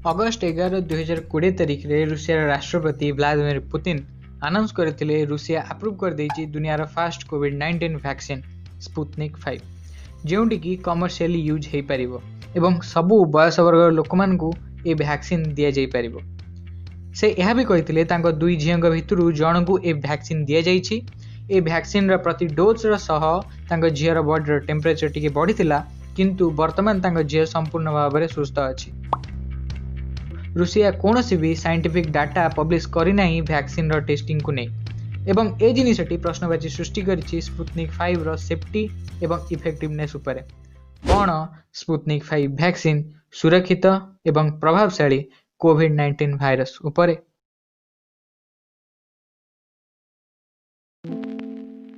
August 11 2020 तारिख में Russia राष्ट्रपति व्लादिमिर पुतिन अनाउंस करते रूसिया अप्रूव कर देछि दुनियार फास्ट कोविड-19 वैक्सीन स्पुतनिक 5 जोंटी की कमर्शियली यूज हो पार एवं सबू बयस वर्ग लोक मानू ये वैक्सीन दि जाई पारिबो। से यह भी कहते दुई झील भितर जन को ये वैक्सीन दि जाइछि। ए वैक्सीन प्रति डोज सह झीर बॉडी टेम्परेचर टिके बढ़ीला किंतु वर्तमान झील संपूर्ण भाव में सुस्थ अच्छी। रूसिया कौन भी साइंटिफिक डाटा पब्लिश करना वैक्सीन टेस्टिंग को नहीं एवं ए जिनटी प्रश्नवाची सृष्टि करिछि स्पुतनिक 5 रो सेफ्टी एवं इफेक्टिवनेस उपरे। कौन स्पुतनिक 5 वैक्सीन सुरक्षित एवं प्रभावशाली कोविड-19 भाइरस उपरे?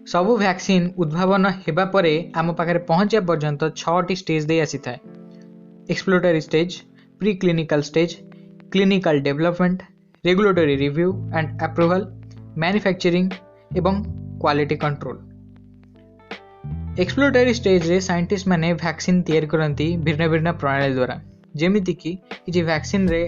सबु वैक्सीन उद्भावन हेबा परे आम पाखे पहुंचा पर्यंत 6टी स्टेज दे आसी थाए। Exploratory stage, pre clinical stage, clinical development, regulatory review and approval, manufacturing एवं क्वालिटी कंट्रोल। एक्सप्लोरेटरी स्टेज रे साइंटिस्ट माने वैक्सीन तैयार करती भिन्न भिन्न प्रणाली द्वारा, जेमिति कि किछि वैक्सीन रे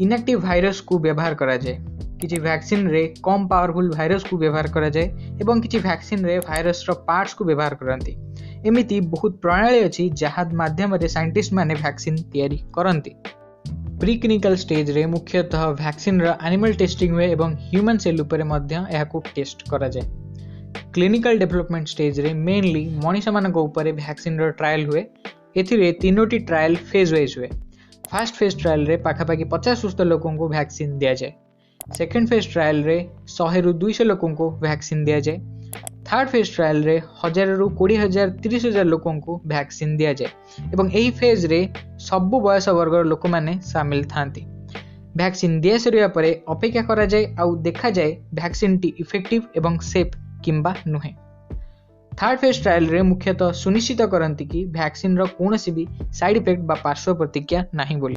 इनएक्टिव वायरस को व्यवहार करा जाए, किछि वैक्सीन रे कम पावरफुल वायरस को व्यवहार करा जाए एवं किछि वैक्सीन रे वायरस रो पार्ट्स को व्यवहार करती। एमिति बहुत प्रणाली अछि जहा माध्यम रे साइंटिस्ट माने वैक्सीन तैयारी करती। प्री क्लिनिकल स्टेज रे मुख्यतः वैक्सीन रो एनिमल टेस्टिंग हुए एवं ह्यूमन सेल उपरे मध्य एहाकू टेस्ट करा जाए। क्लिनिकल डेवलपमेंट स्टेज रे मेनली मनीष मानक उपरे वैक्सीन रो ट्रायल हुए। एथिरे तीनोटी ट्रायल फेज वाइज हुए। फर्स्ट फेज ट्रायल रे पाखापाखि 50 सुस्थ लोकों को वैक्सीन दिया जाए। सेकेंड फेज ट्रायल रे 100 रु 200 लोकों को वैक्सीन दिया जाए। थर्ड फेज ट्रायल रे 1000 रु 20,000 30,000 लोकों को वैक्सीन दिया जाए एवं यही फेज रे सबु बयस वर्ग लोक माने शामिल थांती। वैक्सीन दिया सरिया परे अपेक्षा करा जाए आउ देखा जाए वैक्सीन टी इफेक्टिव एवं सेफ किंबा नुहे। थर्ड फेज ट्रायल रे मुख्यतः सुनिश्चित करती कि वैक्सीन रो कोनोसी भी साइड इफेक्ट बा पार्श्व प्रतिक्रिया नहीं बोली।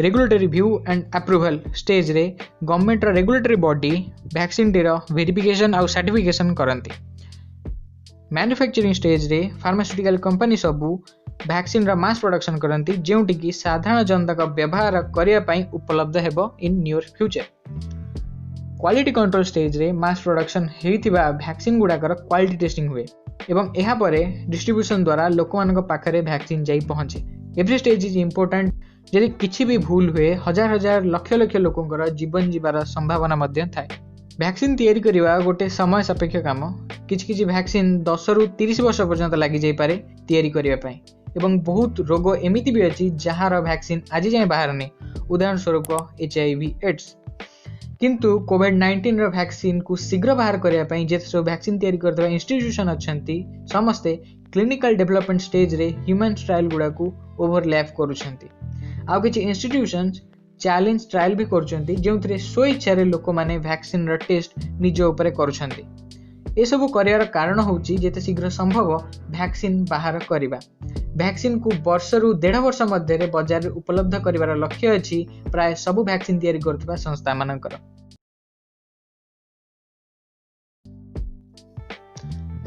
Regulatory review and approval stage रे गवर्नमेंट रो रेगुलेटरी बॉडी वैक्सीन टी रो वेरिफिकेशन आउ सर्टिफिकेशन करती। मैन्युफैक्चरिंग स्टेज रे फार्मास्यूटिकल कंपनी सबू वैक्सीन रो मास प्रोडक्शन करती जेउटी कि साधारण जनता का व्यवहार करिया पई उपलब्ध हेबो in near future. Quality control stage रे मास प्रोडक्शन हेइथिबा वैक्सीन गुडाकर क्वालिटी टेस्टिंग हुए एवं एहा परे डिस्ट्रीब्यूशन द्वारा लोकमानक पाखरे वैक्सीन जाई पहुंचे। Every stage is important. जदि किछि भी भूल हुए हजार हजार लक्ष लक्ष लोकंकर जीवन जीवार संभावना मध्य थाए। वैक्सीन तैयारी करिवा गोटे समय सापेक्ष काम। किछि वैक्सीन 10 रु 30 वर्ष पर्यंत लागि जाई पारे तैयारी करिवा पई एवं बहुत रोग एमिति भी अछि जहार वैक्सीन आज जाए बाहर नै, उदाहरण स्वरूप HIV एड्स। किंतु कोविड-19 रो वैक्सीन को शीघ्र बाहर करिया पई जे सब वैक्सीन तैयारी करथबा इंस्टीट्यूशन अछंती समस्ते क्लिनिकल डेवलपमेंट स्टेज रे ह्यूमन ट्रायल गुडा को ओवरलैप करूछंती। आउ किछि इंस्टीट्यूशंस चैलेंज ट्रायल भी करूछंती जेउथरे सो इच्छा रे लोक माने वैक्सीन रो टेस्ट निज ऊपर करूछंती। ए सब करियार कारण होउची जेते शीघ्र संभव वैक्सीन बाहर करिबा। वैक्सीन को वर्ष रु 1.5 वर्ष मध्य रे बाजार रे उपलब्ध करिवार लक्ष्य अछि प्राय सब वैक्सीन तैयारी करथबा संस्था मानकर।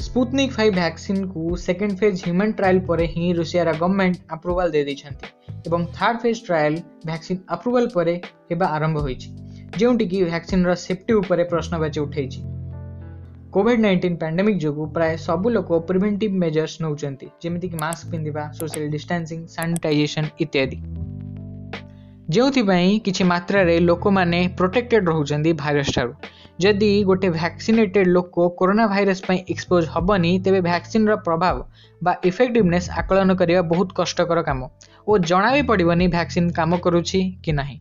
स्पुतनिक 5 वैक्सीन को सेकेंड फेज ह्यूमन ट्रायल पर ही रूसिया गवर्नमेंट अप्रूवल दे दैछंती एवं third phase trial vaccine approval पर हेबा आरंभ होईछि जेउटी कि वैक्सीन रो सेफ्टी ऊपर प्रश्नवाची उठैछि। कोविड-19 पैंडेमिक जोगु प्राय सबु लोक प्रिवेंटिव मेजर्स नौचंती जेमिति कि मास्क पिंधिबा, सोशल डिस्टेंसिंग, सैनिटाइजेशन इत्यादि, जेउथि पई किछि मात्रा रे लोक माने प्रोटेक्टेड रहउचंती भाइरस ठारू। जदि गोटे वैक्सीनेटेड लोक कोरोना भाइरस पई एक्सपोज हबनी तेबे वैक्सीन रो प्रभाव बा इफेक्टिवनेस आकलन करिया बहुत कष्टकर काम ओ जणा भी पड़िबनी वैक्सीन काम करूछि कि नाही।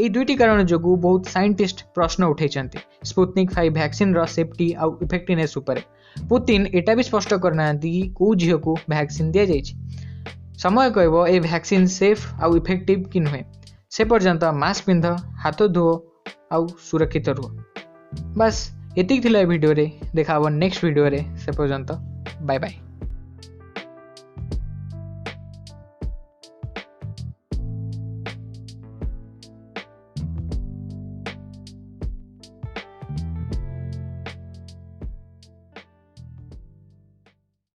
এই দুইটি কারণ যোগু বহুত সাইন্টিস্ট প্রশ্ন উঠাইছন্তি স্পুতনিক 5 ভ্যাকসিন র সেফটি আউ ইফেক্টিভনেস উপরে। পুতিন এটা भी स्पष्ट करनांती कि को झील को वैक्सीन दिया जाइछि। समय कहबो ए वैक्सीन सेफ आउ इफेक्टिव कि नुहे। से पर्यंत मास्क पिंध, हाथ धो आउ सुरक्षित रुह। बस एतिक थिला वीडियो रे। देखा नेक्स्ट वीडियो रे। से पर्यंत बाय बाय।